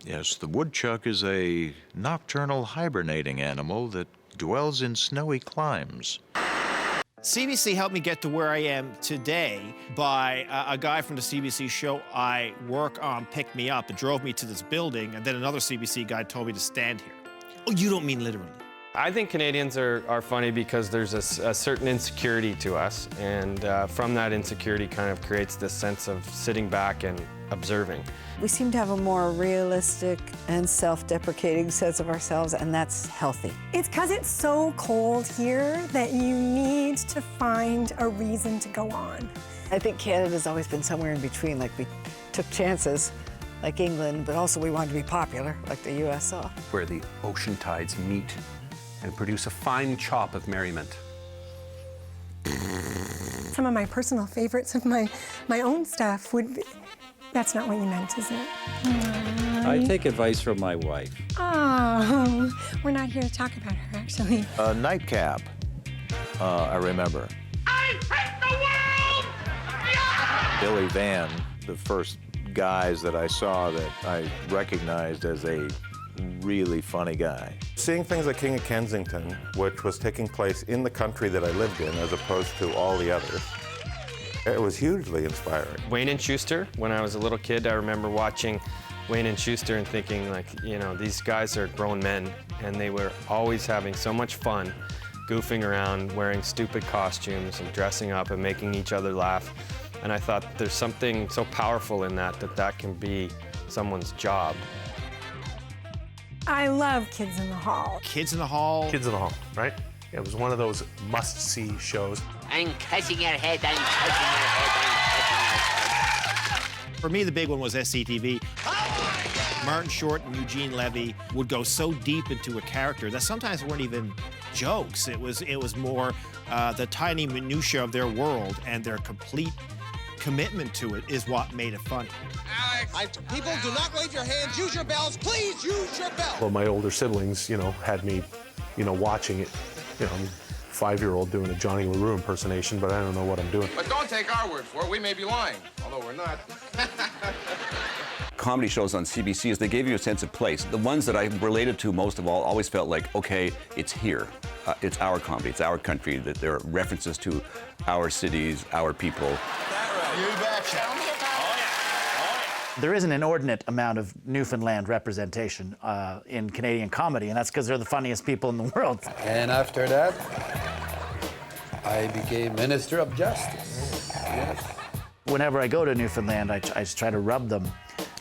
Yes, the woodchuck is a nocturnal hibernating animal that dwells in snowy climes. CBC helped me get to where I am today by a guy from the CBC show I work on picked me up and drove me to this building, and then another CBC guy told me to stand here. Oh, you don't mean literally? I think Canadians are funny because there's a certain insecurity to us, and from that insecurity kind of creates this sense of sitting back and observing. We seem to have a more realistic and self-deprecating sense of ourselves, and that's healthy. It's because it's so cold here that you need to find a reason to go on. I think Canada's always been somewhere in between. Like, we took chances, like England, but also we wanted to be popular, like the U.S. saw. Where the ocean tides meet and produce a fine chop of merriment. Some of my personal favorites of my own stuff would be... That's not what you meant, is it? I take advice from my wife. Oh, we're not here to talk about her, actually. Nightcap, I remember. I hate the world! Yeah! Billy Van, the first guys that I saw that I recognized as a really funny guy. Seeing things like King of Kensington, which was taking place in the country that I lived in as opposed to all the others, it was hugely inspiring. Wayne and Schuster, when I was a little kid, I remember watching Wayne and Schuster and thinking, like, you know, these guys are grown men, and they were always having so much fun, goofing around, wearing stupid costumes and dressing up and making each other laugh. And I thought there's something so powerful in that can be someone's job. I love Kids in the Hall. Kids in the Hall. Kids in the Hall, right? It was one of those must-see shows. I'm cutting your head, I'm cutting your head, I'm cutting your head. For me, the big one was SCTV. Martin Short and Eugene Levy would go so deep into a character that sometimes weren't even jokes. It was more the tiny minutia of their world, and their complete commitment to it is what made it funny. Alex, people, do not wave your hands. Use your bells. Please use your bells. Well, my older siblings, had me, watching it. I'm a 5-year-old doing a Johnny LaRue impersonation, but I don't know what I'm doing. But don't take our word for it. We may be lying, although we're not. Comedy shows on CBC is they gave you a sense of place. The ones that I related to most of all always felt like, okay, it's here. It's our comedy, it's our country, that there are references to our cities, our people. You betcha. There is an inordinate amount of Newfoundland representation in Canadian comedy, and that's because they're the funniest people in the world. And after that, I became Minister of Justice. Yes. Whenever I go to Newfoundland, I just try to rub them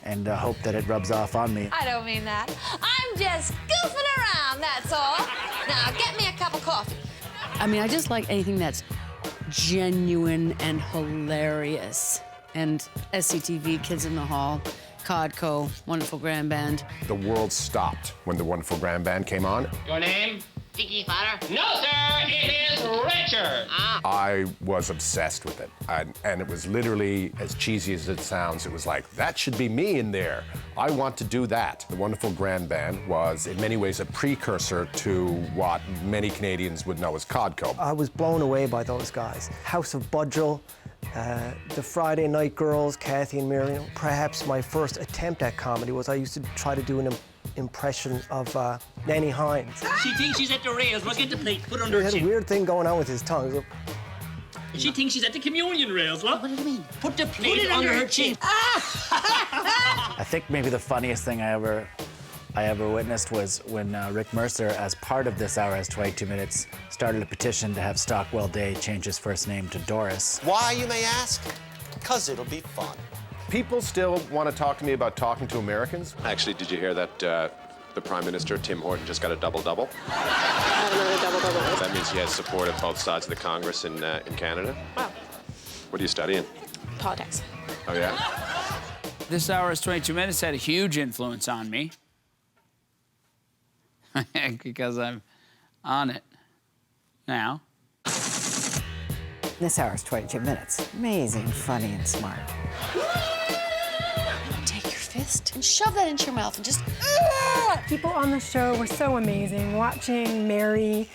and hope that it rubs off on me. I don't mean that. I'm just goofing around, that's all. Now, get me a cup of coffee. I mean, I just like anything that's genuine and hilarious. And SCTV, Kids in the Hall, Codco, Wonderful Grand Band. The world stopped when the Wonderful Grand Band came on. Your name? Tiki Potter? No, sir, it is Richard. I was obsessed with it. And it was literally, as cheesy as it sounds, it was like, that should be me in there. I want to do that. The Wonderful Grand Band was, in many ways, a precursor to what many Canadians would know as Codco. I was blown away by those guys. House of Budgel, the Friday Night Girls, Cathy and Miriam. Perhaps my first attempt at comedy was I used to try to do an impression of Nanny Hines. She thinks she's at the rails. Well, get the plate, put it under He her had a chin. weird thing going on with his tongue. She thinks she's at the communion rails. What do you mean? Put the plate under her chin. I think maybe the funniest thing I ever witnessed was when Rick Mercer, as part of This Hour Has 22 Minutes, started a petition to have Stockwell Day change his first name to Doris. Why, you may ask? Because it'll be fun. People still want to talk to me about talking to Americans. Actually, did you hear that the Prime Minister, Tim Horton, just got a double-double? Another double-double. That means he has support of both sides of the Congress in Canada. Wow. What are you studying? Politics. Oh, yeah? This Hour Has 22 Minutes had a huge influence on me. Because I'm on it now. This Hour's 22 Minutes. Amazing, funny, and smart. Take your fist and shove that into your mouth and just... People on the show were so amazing. Watching Mary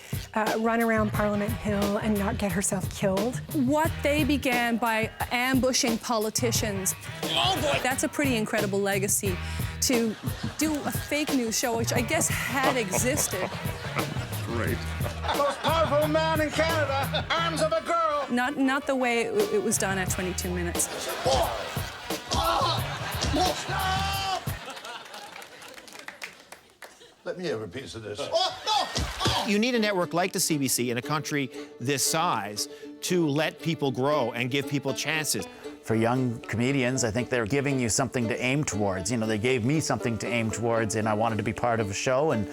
run around Parliament Hill and not get herself killed. What they began by ambushing politicians. Oh boy! That's a pretty incredible legacy to do a fake news show, which I guess had existed. Great. Most powerful man in Canada, arms of a girl. Not the way it was done at 22 minutes. Let me have a piece of this. You need a network like the CBC in a country this size to let people grow and give people chances. For young comedians, I think they're giving you something to aim towards. You know, they gave me something to aim towards, and I wanted to be part of a show and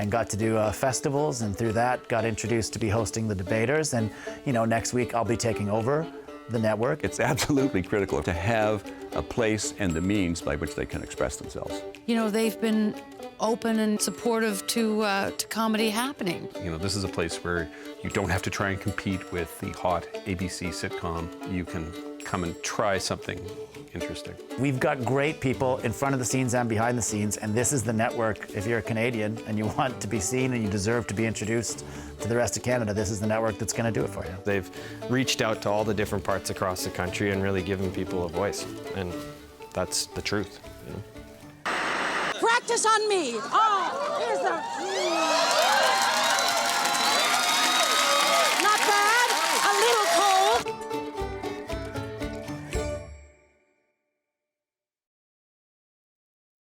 got to do festivals, and through that got introduced to be hosting the debaters. And, you know, next week I'll be taking over the network. It's absolutely critical to have a place and the means by which they can express themselves. You know, they've been open and supportive to comedy happening. You know, this is a place where you don't have to try and compete with the hot ABC sitcom. You can come and try something interesting. We've got great people in front of the scenes and behind the scenes, and this is the network. If you're a Canadian and you want to be seen and you deserve to be introduced to the rest of Canada, this is the network that's going to do it for you. They've reached out to all the different parts across the country and really given people a voice, and that's the truth. You know? Practice on me. Oh, here's the